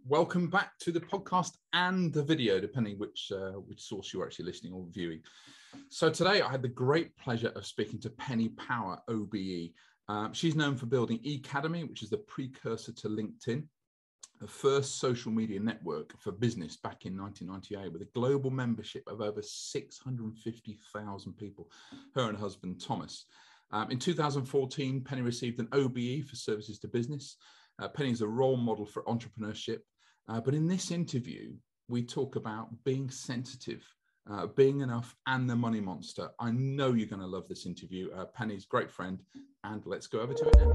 Welcome back to the podcast and the video, depending which source you're actually listening or viewing. So today I had the great pleasure of speaking to Penny Power OBE. She's known for building Academy, which is the precursor to LinkedIn, the first social media network for business back in 1998 with a global membership of over 650,000 people, her and her husband Thomas. In 2014, Penny received an OBE for services to business. Penny is a role model for entrepreneurship. But in this interview, we talk about being sensitive, being enough, and the money monster. I know you're going to love this interview. Penny's a great friend, and let's go over to it now.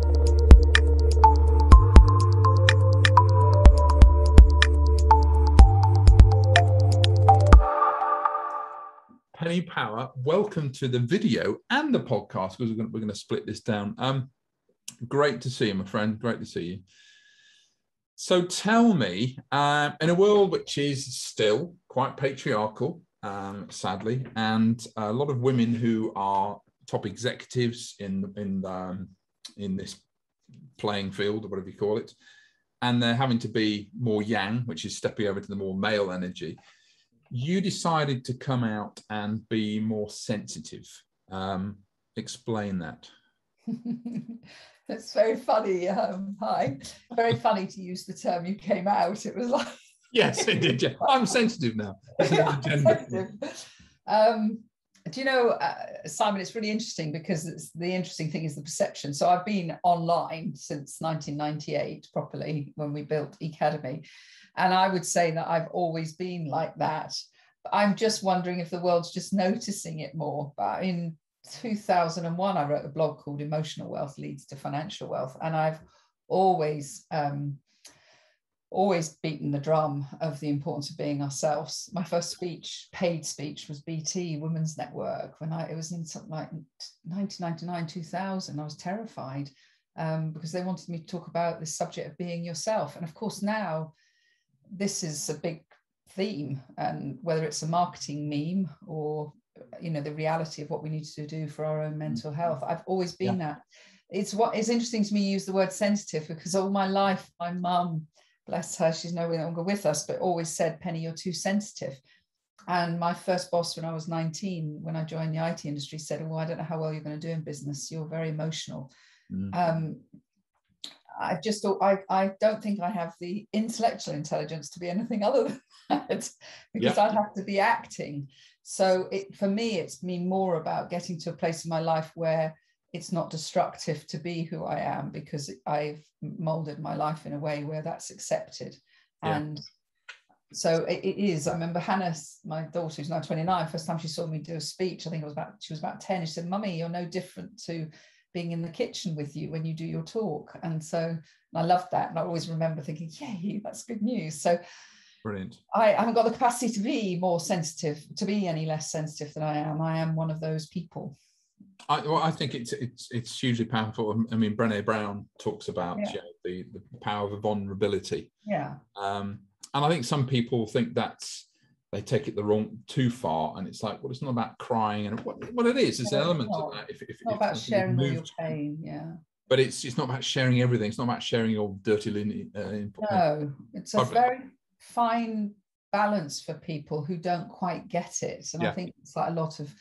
Penny Power, welcome to the video and the podcast, because we're going to split this down. Great to see you, my friend. Great to see you. So tell me, in a world which is still quite patriarchal, sadly, and a lot of women who are top executives in this playing field, or whatever you call it, and they're having to be more yang, which is stepping over to the more male energy, you decided to come out and be more sensitive. Explain that. It's very funny. Hi. Very funny to use the term "you came out." It was like, yes, it did. Yeah. I'm sensitive now. Sensitive. Do you know, Simon? It's really interesting because the interesting thing is the perception. So I've been online since 1998, properly, when we built Academy, and I would say that I've always been like that. I'm just wondering if the world's just noticing it more. But in 2001, I wrote a blog called Emotional Wealth Leads to Financial Wealth, and I've always beaten the drum of the importance of being ourselves. My first speech, paid speech, was BT Women's Network when it was in something like 1999, 2000. I was terrified because they wanted me to talk about this subject of being yourself, and of course now this is a big theme, and whether it's a marketing meme or the reality of what we need to do for our own mental health. I've always been that. It's interesting to me use the word sensitive, because all my life, my mum, bless her, she's no longer with us, but always said, "Penny, you're too sensitive." And my first boss when I was 19, when I joined the IT industry, said, "Oh, I don't know how well you're going to do in business. You're very emotional." I don't think I have the intellectual intelligence to be anything other than that, because I'd have to be acting. So for me, it's been more about getting to a place in my life where it's not destructive to be who I am, because I've molded my life in a way where that's accepted. And so it is. I remember Hannah, my daughter, who's now 29, first time she saw me do a speech, I think she was about 10. She said, "Mummy, you're no different to being in the kitchen with you when you do your talk." And so I loved that. And I always remember thinking, yay, that's good news. So brilliant. I haven't got the capacity to be more sensitive, to be any less sensitive than I am. I am one of those people. I think it's hugely powerful. I mean, Brené Brown talks about the power of vulnerability. Yeah. And I think some people think they take it too far, and it's like, well, it's not about crying, and what it is an element of that. It's not about sharing all your pain, but it's not about sharing everything. It's not about sharing your dirty no, it's a very fine balance for people who don't quite get it. And I think it's like a lot of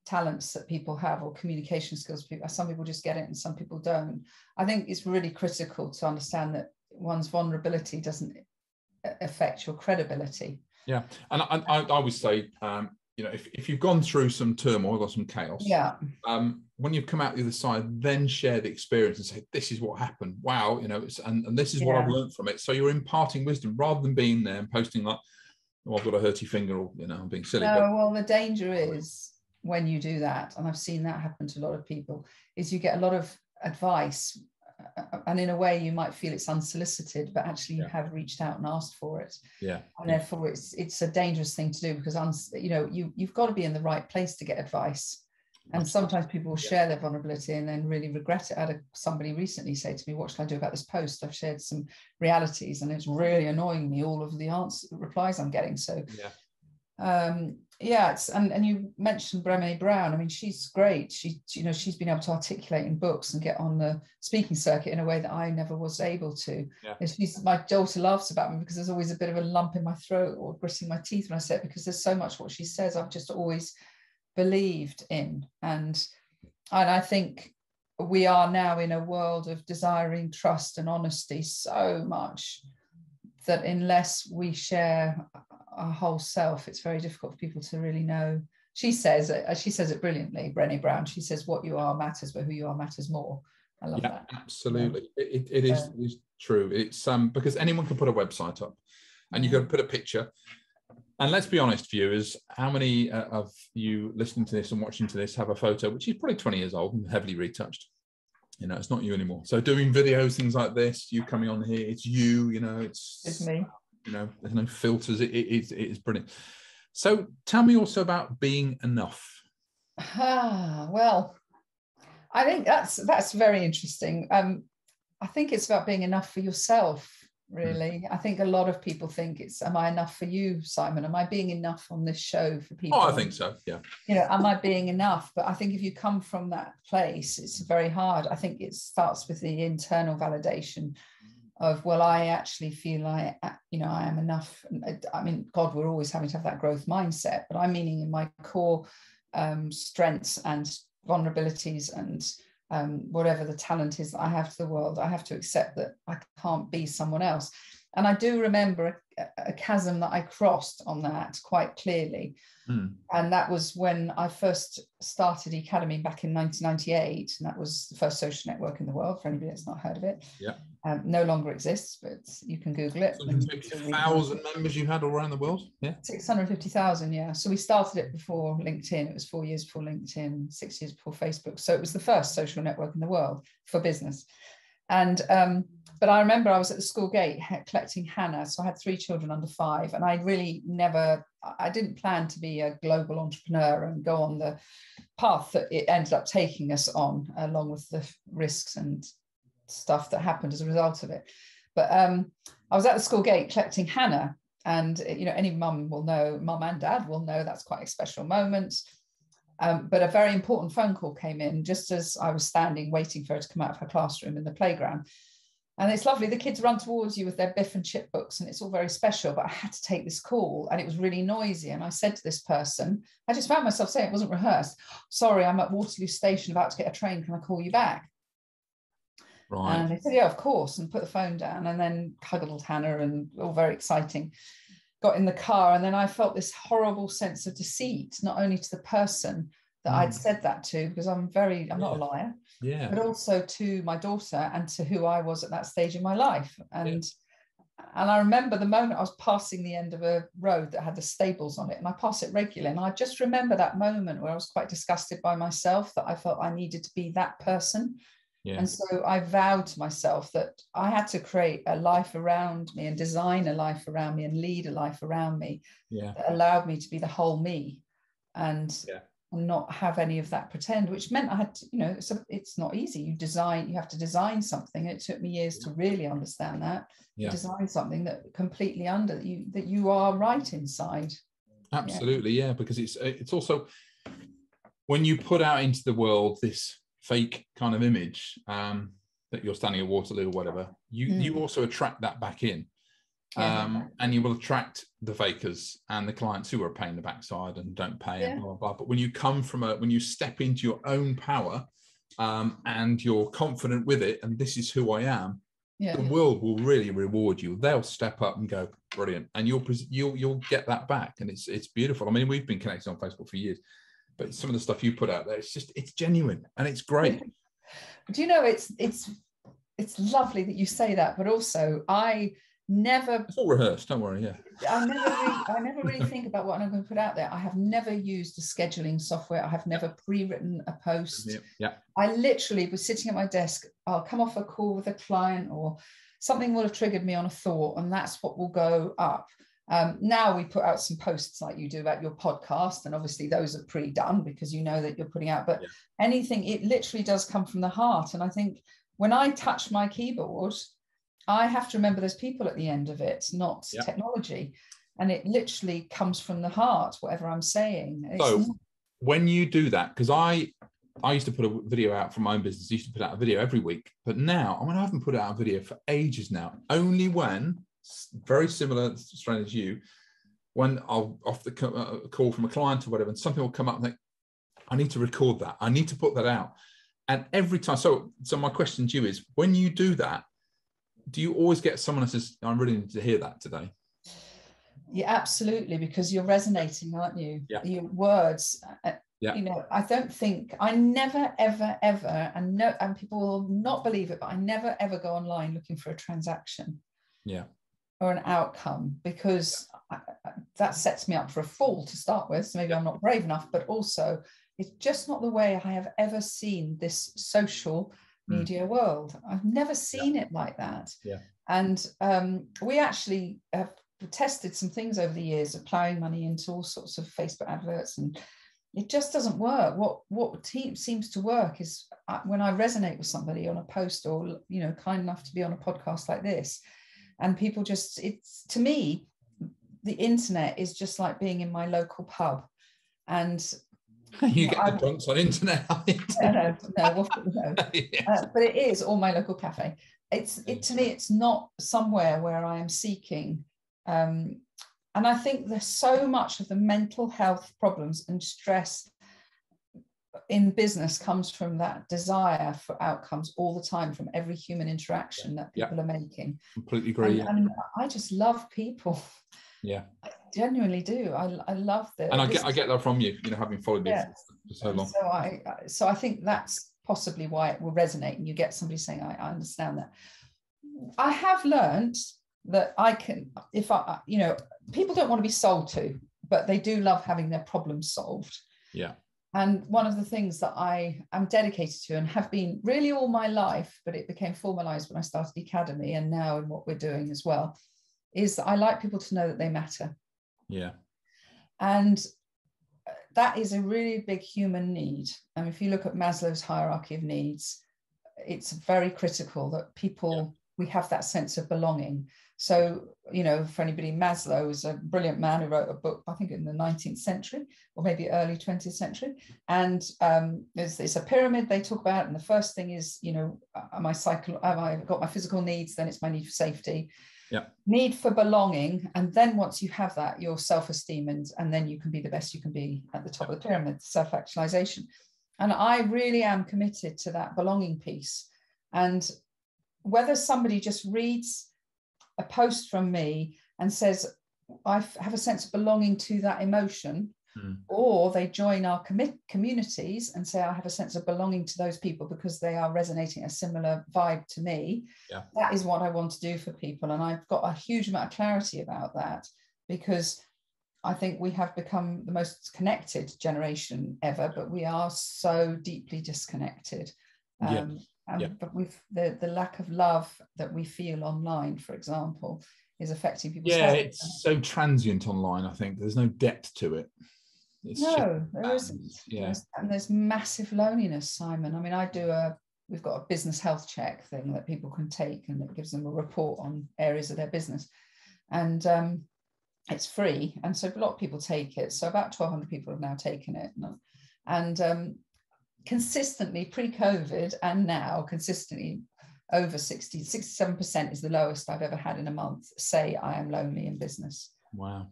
talents that people have, or communication skills. Some people just get it and some people don't. I think it's really critical to understand that one's vulnerability doesn't affect your credibility. Yeah, and I always say, if you've gone through some turmoil or some chaos, when you've come out the other side, then share the experience and say, "This is what happened. Wow, and this is what I've learned from it." So you're imparting wisdom rather than being there and posting like, "Oh, I've got a hurty finger," or I'm being silly. No, well, the danger is when you do that, and I've seen that happen to a lot of people, is you get a lot of advice. And in a way, you might feel it's unsolicited, but actually you have reached out and asked for it. Yeah. And therefore, it's a dangerous thing to do, because you've got to be in the right place to get advice. And sometimes people will share their vulnerability and then really regret it. I had somebody recently say to me, "What should I do about this post? I've shared some realities and it's really annoying me, all of the replies I'm getting." So Yeah, and you mentioned Brené Brown. I mean, she's great. She's been able to articulate in books and get on the speaking circuit in a way that I never was able to. Yeah. My daughter laughs about me because there's always a bit of a lump in my throat or gritting my teeth when I say it, because there's so much what she says I've just always believed in. And I think we are now in a world of desiring trust and honesty so much that unless we share our whole self, it's very difficult for people to really know. She says it brilliantly, Brené Brown. She says, what you are matters, but who you are matters more. I love that. Absolutely. It is true. It's because anyone can put a website up, and you've got to put a picture. And let's be honest, viewers, how many of you listening to this and watching to this have a photo which is probably 20 years old and heavily retouched? It's not you anymore. So doing videos, things like this, you coming on here, it's you, it's me. There's no filters. It is brilliant. So tell me also about being enough. Well, I think that's very interesting. I think it's about being enough for yourself, really. I think a lot of people think am I enough for you, Simon? Am I being enough on this show for people? Oh, I think so, yeah. Am I being enough? But I think if you come from that place, it's very hard. I think it starts with the internal validation of, well, I actually feel I am enough. I mean, God, we're always having to have that growth mindset, but I'm meaning in my core strengths and vulnerabilities and whatever the talent is that I have to the world, I have to accept that I can't be someone else. And I do remember a chasm that I crossed on that quite clearly. And that was when I first started Academy back in 1998. And that was the first social network in the world, for anybody that's not heard of it. Yeah. No longer exists, but you can Google it. 650,000 members you had all around the world? Yeah. 650,000, yeah. So we started it before LinkedIn. It was 4 years before LinkedIn, 6 years before Facebook. So it was the first social network in the world for business. And but I remember I was at the school gate collecting Hannah. So I had 3 children under 5, and I didn't plan to be a global entrepreneur and go on the path that it ended up taking us on, along with the risks and stuff that happened as a result of it. But I was at the school gate collecting Hannah, and any mum and dad will know that's quite a special moment. But a very important phone call came in just as I was standing waiting for her to come out of her classroom in the playground. And it's lovely. The kids run towards you with their Biff and Chip books, and it's all very special. But I had to take this call, and it was really noisy. And I said to this person, I just found myself saying, it wasn't rehearsed, sorry, I'm at Waterloo Station about to get a train. Can I call you back? Right. And they said, yeah, of course, and put the phone down, and then cuddled Hannah, and all very exciting. Got in the car, and then I felt this horrible sense of deceit, not only to the person that I'd said that to, because I'm not a liar, but also to my daughter and to who I was at that stage in my life. And I remember the moment I was passing the end of a road that had the stables on it, and I pass it regularly. And I just remember that moment where I was quite disgusted by myself, that I felt I needed to be that person. Yeah. And so I vowed to myself that I had to create a life around me and design a life around me and lead a life around me that allowed me to be the whole me and not have any of that pretend, which meant I had to, it's not easy. You have to design something. It took me years to really understand that. Design something that completely that you are right inside. Absolutely, yeah, because it's also when you put out into the world this fake kind of image that you're standing at Waterloo or whatever, you also attract that back in, and you will attract the fakers and the clients who are a pain in the backside and don't pay and blah, blah, blah. But when you come when you step into your own power and you're confident with it, and this is who I am, the world will really reward you. They'll step up and go, brilliant, and you'll get that back, and it's beautiful. I mean, we've been connected on Facebook for years, but some of the stuff you put out there, it's genuine and it's great. Do you know, it's lovely that you say that, but also it's all rehearsed, don't worry. I never really think about what I'm going to put out there. I have never used a scheduling software. I have never pre-written a post. I literally was sitting at my desk. I'll come off a call with a client, or something will have triggered me on a thought, and that's what will go up. Now we put out some posts like you do about your podcast, and obviously those are pre-done because you know that you're putting out, but anything, it literally does come from the heart. And I think when I touch my keyboard, I have to remember there's people at the end of it, not technology. and it literally comes from the heart, whatever I'm saying. So when you do that, because I used to put a video out from my own business, I used to put out a video every week, but now, I mean, I haven't put out a video for ages now, only when, very similar strain as you, when I'll off the call from a client or whatever, and something will come up and think, I need to record that. I need to put that out. And every time, so my question to you is, when you do that, do you always get someone that says, I really need to hear that today? Yeah, absolutely, because you're resonating, aren't you? Yeah. Your words, yeah. You know, I never, ever, ever, and people will not believe it, but I never, ever go online looking for a transaction. Yeah. Or an outcome, because that sets me up for a fall to start with. So maybe I'm not brave enough, but also it's just not the way I have ever seen this social media world. I've never seen it like that. Yeah. And we actually have tested some things over the years of plowing money into all sorts of Facebook adverts, and it just doesn't work. What seems to work is when I resonate with somebody on a post, or, you know, kind enough to be on a podcast like this, and people just, it's, to me, the internet is just like being in my local pub. And you get the drunks on internet. No. But it is, or my local cafe. To me, it's not somewhere where I am seeking. And I think there's so much of the mental health problems and stress in business comes from that desire for outcomes all the time, from every human interaction that people are making. Completely agree. And I just love people. Yeah, I genuinely do. I love this. And I get that from you, you know, having followed me for so long. So I think that's possibly why it will resonate, and you get somebody saying, I understand that. I have learned that I can, if I, you know, people don't want to be sold to, but they do love having their problems solved. Yeah. And one of the things that I am dedicated to, and have been really all my life, but it became formalized when I started the academy, and now in what we're doing as well, is that I like people to know that they matter. Yeah. And that is a really big human need. And if you look at Maslow's hierarchy of needs, it's very critical that people, we have that sense of belonging. So, you know, for anybody, Maslow was a brilliant man who wrote a book, I think in the 19th century, or maybe early 20th century. And it's a pyramid they talk about. And the first thing is, you know, have I got my physical needs? Then it's my need for safety. Yeah. Need for belonging. And then once you have that, your self-esteem, and then you can be the best you can be at the top of the pyramid, self-actualization. And I really am committed to that belonging piece. And whether somebody just reads a post from me and says, I have a sense of belonging to that emotion, or they join our communities and say, I have a sense of belonging to those people because they are resonating a similar vibe to me. Yeah. That is what I want to do for people. And I've got a huge amount of clarity about that, because I think we have become the most connected generation ever, but we are so deeply disconnected. But with the lack of love that we feel online, for example, is affecting people's health. It's so transient online. I think there's no depth to it. There isn't. Yeah. There's massive loneliness, Simon. I mean, we've got a business health check thing that people can take, and it gives them a report on areas of their business, and it's free. And so a lot of people take it. So about 1,200 people have now taken it, and consistently pre-COVID and now consistently over 67% is the lowest I've ever had in a month say I am lonely in business. Wow.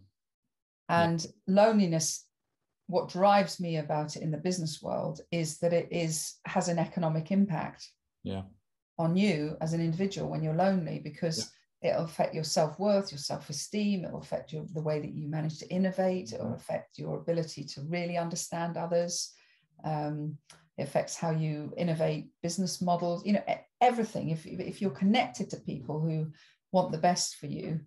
And loneliness, what drives me about it in the business world is that it has an economic impact on you as an individual when you're lonely, because it'll affect your self-worth, your self-esteem, it'll affect the way that you manage to innovate, it'll affect your ability to really understand others. It affects how you innovate business models, you know, everything. If you're connected to people who want the best for you,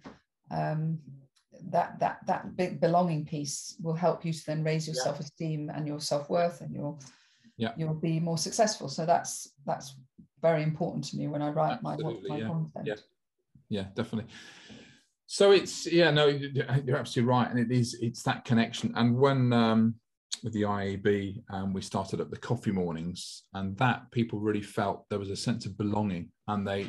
that big belonging piece will help you to then raise your self-esteem and your self-worth, and you'll be more successful. So that's very important to me when I write my content. Yeah, definitely. So it's you're absolutely right, and it's that connection. And when with the IAB, and we started up the coffee mornings, and that people really felt there was a sense of belonging, and they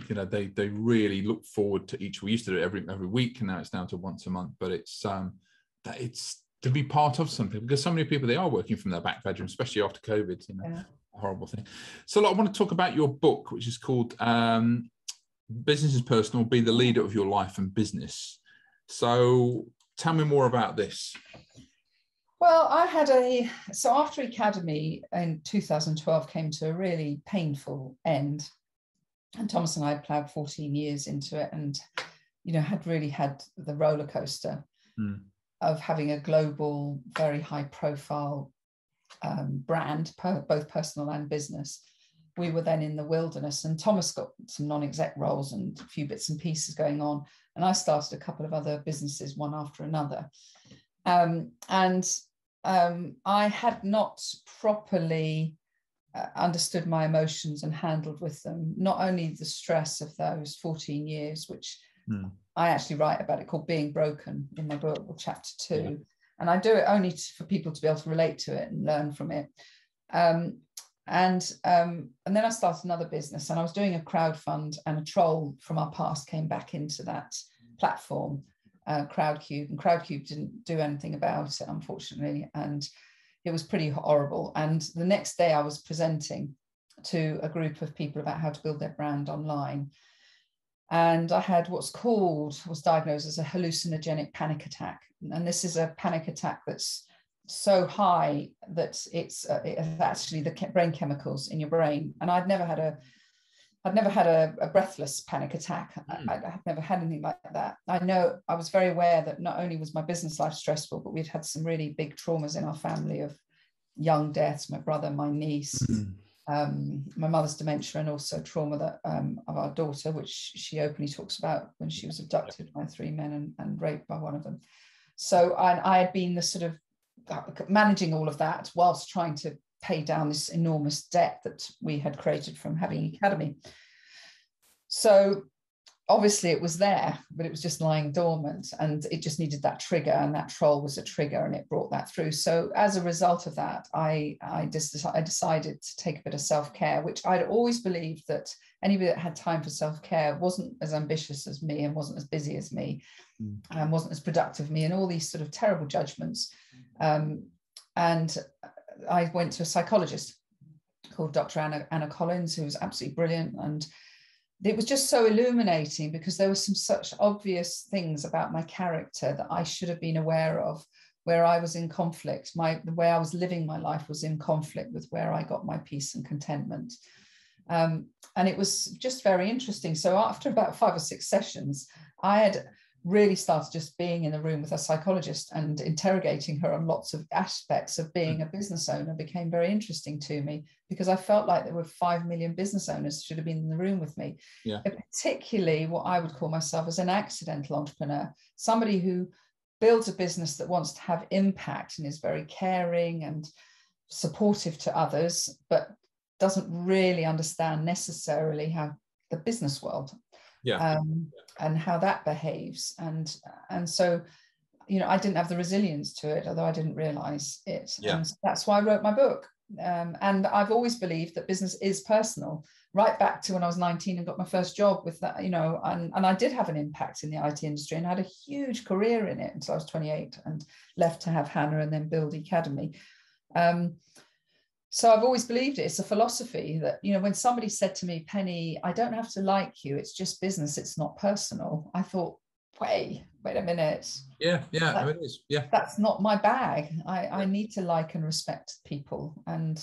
really look forward to each. We used to do it every week, and now it's down to once a month. But it's to be part of something, because so many people, they are working from their back bedroom, especially after COVID. Yeah. A horrible thing. So I want to talk about your book, which is called Business is Personal: Be the Leader of Your Life and Business. So tell me more about this. Well, so after Academy in 2012 came to a really painful end, and Thomas and I had ploughed 14 years into it, and, had really had the roller coaster of having a global, very high profile brand, both personal and business. We were then in the wilderness, and Thomas got some non-exec roles and a few bits and pieces going on. And I started a couple of other businesses, one after another. I had not properly understood my emotions and handled with them, not only the stress of those 14 years, which I actually write about it, called Being Broken, in my book, or chapter 2. Yeah. And I do it only for people to be able to relate to it and learn from it. And then I started another business, and I was doing a crowdfund, and a troll from our past came back into that platform, Crowdcube, and Crowdcube didn't do anything about it, unfortunately, and it was pretty horrible. And the next day I was presenting to a group of people about how to build their brand online, and I had was diagnosed as a hallucinogenic panic attack. And this is a panic attack that's so high that it's actually the brain chemicals in your brain. And I'd never had a breathless panic attack. I've never had anything like that. I was very aware that not only was my business life stressful, but we'd had some really big traumas in our family of young deaths, my brother, my niece, my mother's dementia, and also trauma that of our daughter, which she openly talks about, when she was abducted by 3 men and raped by one of them. So I had been the sort of managing all of that whilst trying to pay down this enormous debt that we had created from having Academy. So obviously it was there, but it was just lying dormant, and it just needed that trigger, and that troll was a trigger, and it brought that through. So as a result of that, I decided to take a bit of self-care, which I'd always believed that anybody that had time for self-care wasn't as ambitious as me, and wasn't as busy as me, and wasn't as productive as me, and all these sort of terrible judgments. And I went to a psychologist called Dr. Anna Collins, who was absolutely brilliant. And it was just so illuminating, because there were some such obvious things about my character that I should have been aware of, where I was in conflict. The way I was living my life was in conflict with where I got my peace and contentment. And it was just very interesting. So after about 5 or 6 sessions, I had really started just being in the room with a psychologist and interrogating her on lots of aspects of being a business owner became very interesting to me, because I felt like there were 5 million business owners should have been in the room with me. Yeah. Particularly what I would call myself as an accidental entrepreneur, somebody who builds a business that wants to have impact and is very caring and supportive to others, but doesn't really understand necessarily how the business world and how that behaves. And so, I didn't have the resilience to it, although I didn't realize it. Yeah. And that's why I wrote my book. And I've always believed that business is personal, right back to when I was 19 and got my first job with that, and I did have an impact in the IT industry, and I had a huge career in it until I was 28 and left to have Hannah and then build Academy. So I've always believed it. It's a philosophy that, when somebody said to me, Penny, I don't have to like you, it's just business, it's not personal. I thought, wait a minute. Yeah, it is. Yeah. That's not my bag. I need to like and respect people and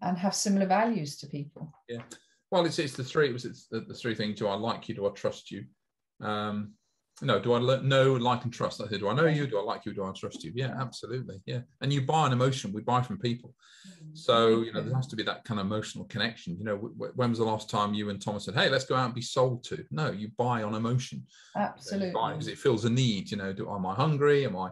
have similar values to people. Yeah. Well, it's the three things. Do I like you? Do I trust you? Do I know, like, and trust? I said, do I know you? Do I like you? Do I trust you? Yeah, absolutely. Yeah. And you buy an emotion. We buy from people. So, there has to be that kind of emotional connection. When was the last time you and Thomas said, hey, let's go out and be sold to? No, you buy on emotion. Absolutely. Because it fills a need. Am I hungry? Am I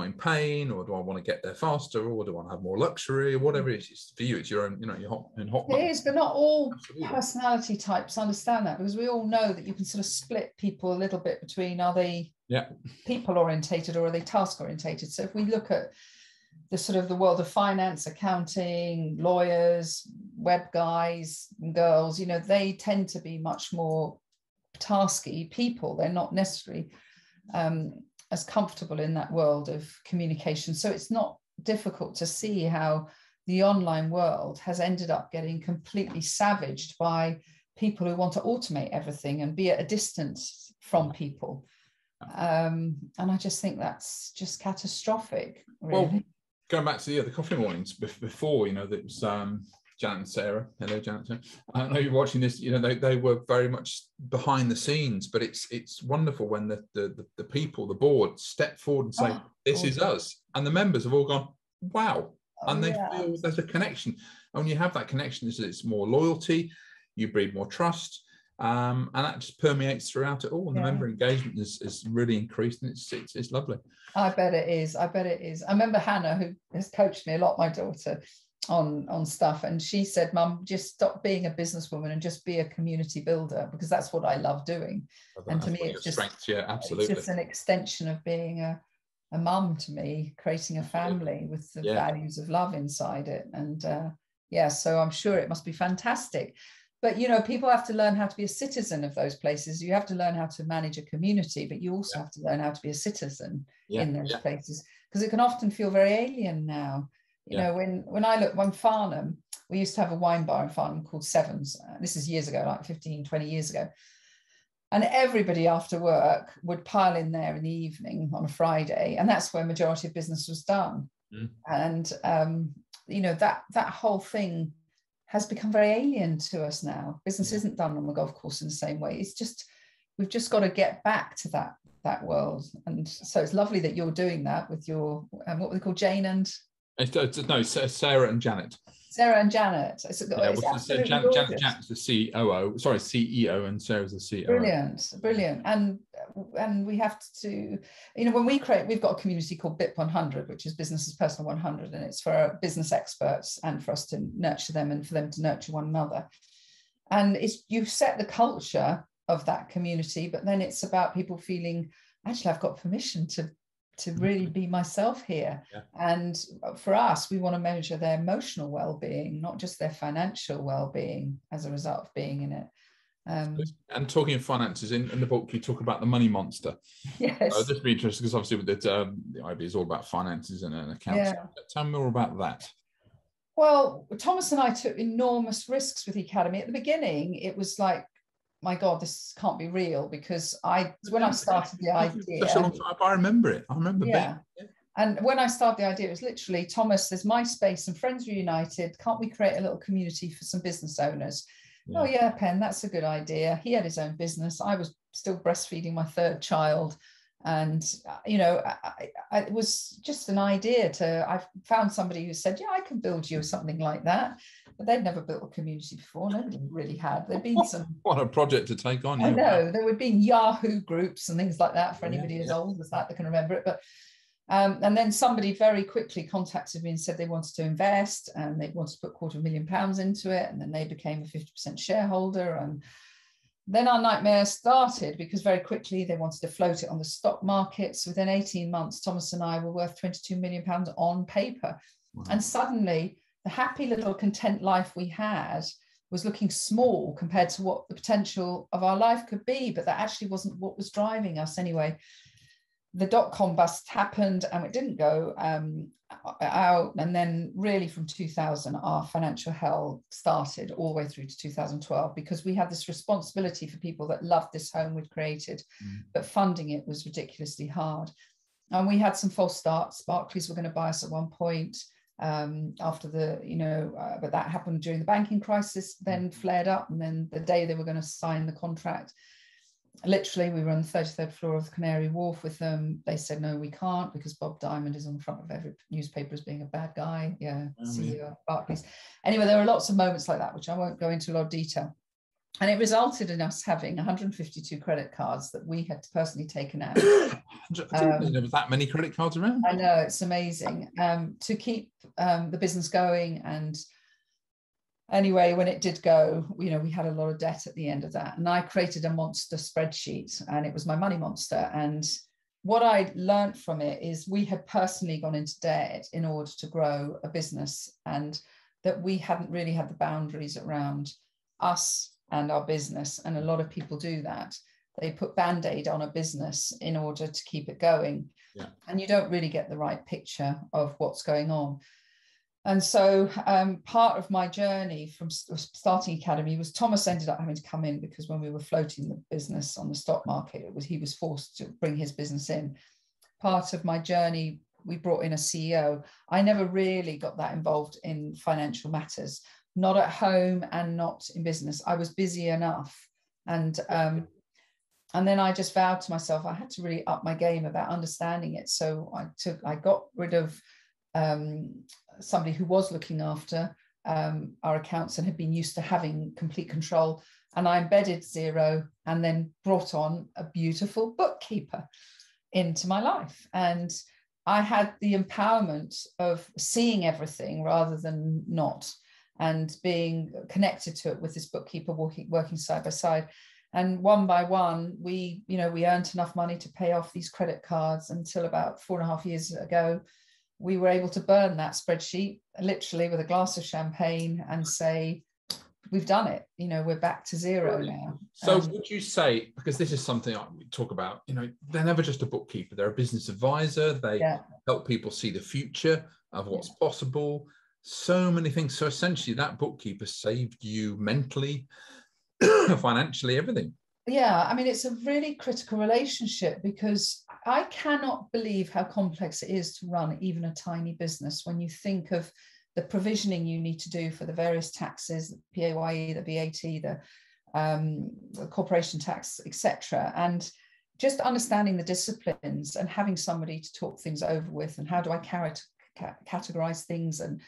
in pain? Or do I want to get there faster? Or do I want to have more luxury? Or whatever it is for you, it's your own, your hot It is, but not all personality types understand that, because we all know that you can sort of split people a little bit between, are they people orientated or are they task orientated? So if we look at the sort of the world of finance, accounting, lawyers, web guys and girls, you know, they tend to be much more tasky people. They're not necessarily as comfortable in that world of communication. So it's not difficult to see how the online world has ended up getting completely savaged by people who want to automate everything and be at a distance from people. And I just think that's just catastrophic, really. Well, going back to the coffee mornings before, you know, that was Janet and Sarah. Hello, Janet. I know you're watching this. You know, they were very much behind the scenes, but it's wonderful when the people, the board, step forward and say, "This is us," and the members have all gone, "Wow." And they feel there's a connection. And when you have that connection, it's more loyalty, you breed more trust, and that just permeates throughout it all. And the member engagement is really increased, and it's lovely. I bet it is. I bet it is. I remember Hannah, who has coached me a lot, my daughter, on stuff, and she said, "Mum, just stop being a businesswoman and just be a community builder, because that's what I love doing." And to me, it's just strengths. Yeah, absolutely. It's just an extension of being a mum to me, creating a family with the values of love inside it. And so I'm sure it must be fantastic. But, you know, people have to learn how to be a citizen of those places. You have to learn how to manage a community, but you also have to learn how to be a citizen in those places, because it can often feel very alien now. You know, when I look, when Farnham, we used to have a wine bar in Farnham called Sevens. This is years ago, like 15, 20 years ago. And everybody after work would pile in there in the evening on a Friday. And that's where majority of business was done. And, you know, that whole thing has become very alien to us now. Business isn't done on the golf course in the same way. It's just, we've just got to get back to that world. And so it's lovely that you're doing that with your, what were they called, Jane and? No, Sarah and Janet. Sarah and Janet. Janet's the COO, sorry, CEO, and Sarah's the COO. Brilliant. And we have to, you know, when we create, we've got a community called BIP 100, which is Business as Personal 100, and it's for business experts and for us to nurture them and for them to nurture one another. And you set the culture of that community, but then it's about people feeling, actually, I've got permission to really be myself here. And for us, we want to measure their emotional well-being, not just their financial well-being as a result of being in it. And talking of finances, in the book, you talk about the money monster. Yes. This would be interesting, because obviously with the IB is all about finances and accounts. Tell me more about that. Well, Thomas and I took enormous risks with the Academy. At the beginning, it was like, my God, this can't be real, because when I started the idea, such a long time, I remember it. I remember and when I started the idea, it was literally, Thomas, there's MySpace and Friends Reunited. Can't we create a little community for some business owners? Oh yeah, Pen, that's a good idea. He had his own business. I was still breastfeeding my third child. And, you know, it was just an idea I found somebody who said, yeah, I can build you something like that. But they'd never built a community before. Nobody really had. There'd been what a project to take on. I know. There would be Yahoo groups and things like that for anybody as old as that can remember it. But and then somebody very quickly contacted me and said they wanted to invest and they wanted to put £250,000 into it. And then they became a 50% shareholder. And then our nightmare started, because very quickly they wanted to float it on the stock markets. Within 18 months, Thomas and I were worth £22 million on paper. Wow. And suddenly the happy little content life we had was looking small compared to what the potential of our life could be. But that actually wasn't what was driving us anyway. The dot-com bust happened and it didn't go out. And then really from 2000, our financial hell started all the way through to 2012, because we had this responsibility for people that loved this home we'd created, but funding it was ridiculously hard. And we had some false starts. Barclays were going to buy us at one point after but that happened during the banking crisis, then flared up. And then the day they were going to sign the contract, literally, we were on the 33rd floor of the Canary Wharf with them. They said, no, we can't, because Bob Diamond is on the front of every newspaper as being a bad guy. CEO of Barclays. Anyway, there were lots of moments like that, which I won't go into a lot of detail. And it resulted in us having 152 credit cards that we had personally taken out. I didn't know there was that many credit cards around. I know, it's amazing. To keep the business going. And anyway, when it did go, we had a lot of debt at the end of that. And I created a monster spreadsheet, and it was my money monster. And what I learned from it is we had personally gone into debt in order to grow a business, and that we hadn't really had the boundaries around us and our business. And a lot of people do that. They put Band-Aid on a business in order to keep it going. Yeah. And you don't really get the right picture of what's going on. And so part of my journey from starting Academy was Thomas ended up having to come in, because when we were floating the business on the stock market, he was forced to bring his business in. Part of my journey, we brought in a CEO. I never really got that involved in financial matters, not at home and not in business. I was busy enough. And then I just vowed to myself, I had to really up my game about understanding it. So I got rid of somebody who was looking after our accounts and had been used to having complete control. And I embedded Xero and then brought on a beautiful bookkeeper into my life. And I had the empowerment of seeing everything rather than not, and being connected to it with this bookkeeper working side by side. And one by one, we earned enough money to pay off these credit cards until about 4.5 years ago, we were able to burn that spreadsheet literally with a glass of champagne and say, we've done it. We're back to zero now. So would you say, because this is something we talk about, they're never just a bookkeeper, they're a business advisor. They help people see the future of what's possible. So many things. So essentially that bookkeeper saved you mentally, financially, everything. Yeah, I mean, it's a really critical relationship, because I cannot believe how complex it is to run even a tiny business when you think of the provisioning you need to do for the various taxes, the PAYE, the VAT, the corporation tax, etc. And just understanding the disciplines and having somebody to talk things over with, and how do I categorize things, and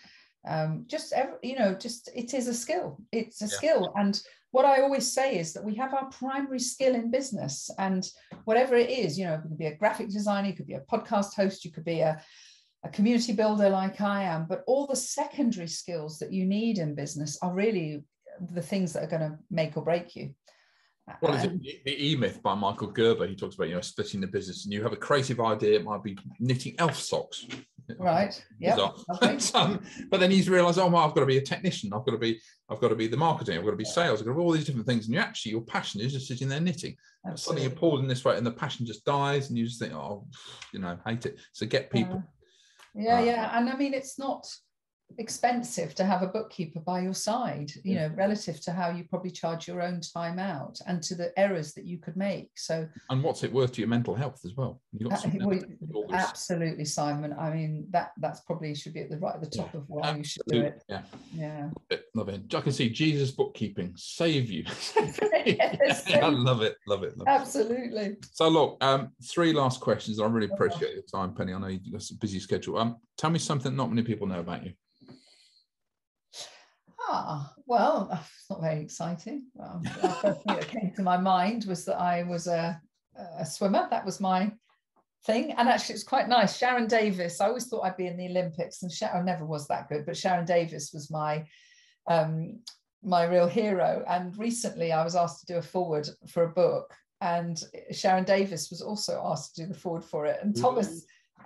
it is a skill. It's a skill. And what I always say is that we have our primary skill in business, and whatever it is, it could be a graphic designer, you could be a podcast host, you could be a community builder like I am, but all the secondary skills that you need in business are really the things that are going to make or break you. What is it? The E-Myth by Michael Gerber. He talks about, splitting the business, and you have a creative idea. It might be knitting elf socks. Right. Yeah. But then he's realised, I've got to be a technician. I've got to be the marketing. I've got to be sales. I've got to be all these different things. And your passion is just sitting there knitting. Suddenly you're pulled in this way, and the passion just dies, and you just think, hate it. So get people. Yeah. And I mean, it's not expensive to have a bookkeeper by your side, relative to how you probably charge your own time out and to the errors that you could make. So, and what's it worth to your mental health as well? Absolutely, Simon. I mean, that's probably should be at the top of why you should do it. Yeah. Love it. I can see Jesus bookkeeping save you. I love it. Absolutely. So look, 3 last questions. I really appreciate your time, Penny. I know you've got a busy schedule. Tell me something not many people know about you. Well, it's not very exciting. The first thing that came to my mind was that I was a swimmer. That was my thing. And actually, it's quite nice. Sharon Davis, I always thought I'd be in the Olympics, and Sharon never was that good, but Sharon Davis was my real hero. And recently I was asked to do a foreword for a book, and Sharon Davis was also asked to do the foreword for it. And Thomas,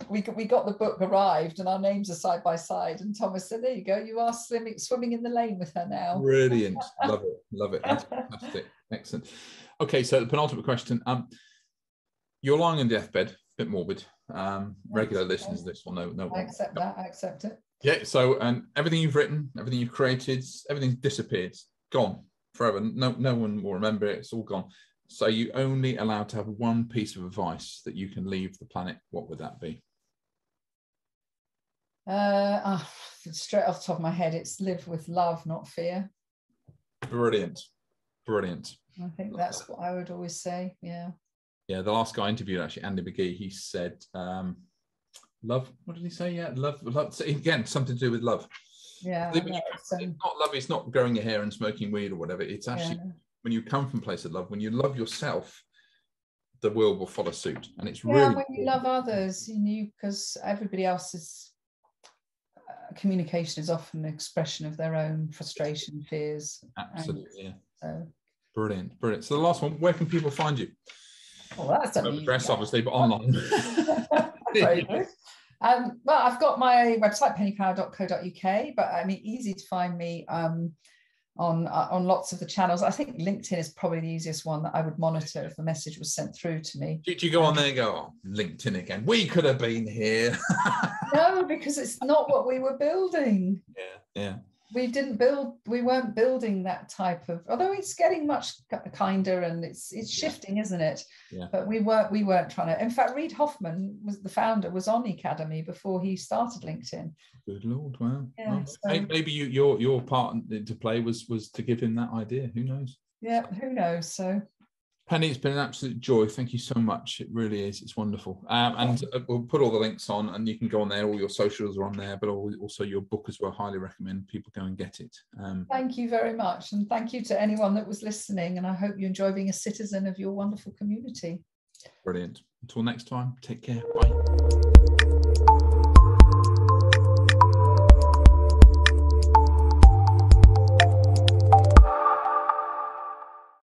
we got the book arrived, and our names are side by side, and Thomas said, there you go, you are swimming in the lane with her now. Brilliant. Love it. That's fantastic. Excellent. Okay, so the penultimate question. You're lying in deathbed, a bit morbid. Regular listeners of this will know. I accept that. I accept it. Yeah, so everything you've written, everything you've created, everything's disappeared, gone forever. No one will remember it. It's all gone. So you only allowed to have one piece of advice that you can leave the planet. What would that be? Straight off the top of my head, it's live with love, not fear. Brilliant. I think that's what I would always say. Yeah, the last guy I interviewed, actually, Andy McGee, he said, love, what did he say? Yeah, love, again, something to do with love. Yeah. It's not love, it's not growing your hair and smoking weed or whatever. It's actually when you come from a place of love, when you love yourself, the world will follow suit. And it's really when you love others, because everybody else's communication is often an expression of their own frustration, fears. Absolutely. So brilliant. So the last one, where can people find you? Well, that's an address, obviously, but online. Very good. Well, I've got my website, pennypower.co.uk, but I mean, easy to find me on lots of the channels. I think LinkedIn is probably the easiest one that I would monitor if a message was sent through to me. Did you go on there and go, oh, LinkedIn again? We could have been here. No, because it's not what we were building. Yeah. We weren't building that type of, although it's getting much kinder and it's shifting, isn't it? Yeah. But we weren't trying to. In fact, Reid Hoffman was the founder, was on Academy before he started LinkedIn. Good Lord, wow. Yeah, Well, so, maybe your part to play was to give him that idea. Who knows? Yeah, who knows? So, Penny, it's been an absolute joy. Thank you so much. It really is. It's wonderful. And we'll put all the links on, and you can go on there. All your socials are on there, but also your book as well. Highly recommend people go and get it. Thank you very much. And thank you to anyone that was listening. And I hope you enjoy being a citizen of your wonderful community. Brilliant. Until next time, take care. Bye.